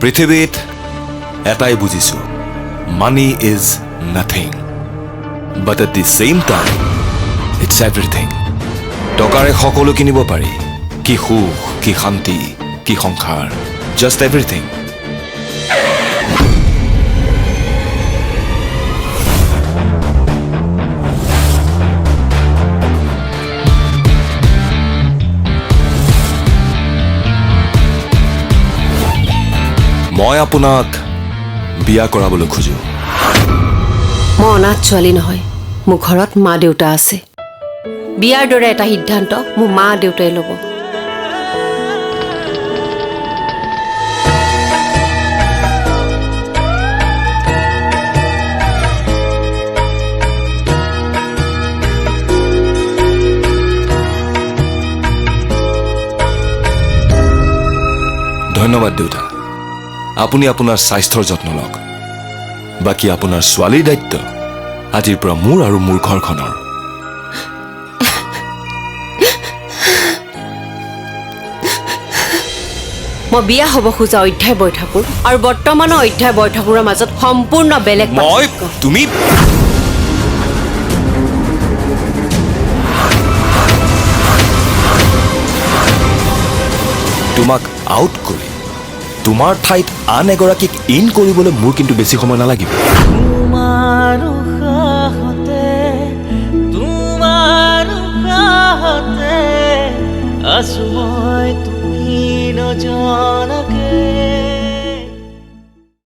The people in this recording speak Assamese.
পৃথিৱীত এটাই বুজিছো money is nothing but at the same time it's everything টকাৰে সকলো কিনিব পাৰি কি সুখ কি শান্তি কি সংসাৰ জাষ্ট এভৰিথিং মই আপোনাক বিয়া কৰাবলৈ খোজো মই অনাথ ছোৱালী নহয় মোৰ ঘৰত মা দেউতা আছে বিয়াৰ দৰে এটা সিদ্ধান্ত মোৰ মা দেউতাই ল'ব ধন্যবাদ দেউতা আপুনি আপোনাৰ স্বাস্থ্যৰ যত্ন লওক বাকি আপোনাৰ ছোৱালীৰ দায়িত্ব আজিৰ পৰা মোৰ আৰু মোৰ ঘৰখনৰ মই বিয়া হ'ব খোজা অধ্যায় বৈঠাকুৰ আৰু বৰ্তমানৰ অধ্যায় বৈঠাকুৰৰ মাজত সম্পূৰ্ণ বেলেগ তুমি তোমাক আউট কৰি তোমাৰ ঠাইত আন এগৰাকীক ইন কৰিবলৈ মোৰ কিন্তু বেছি সময় নালাগিব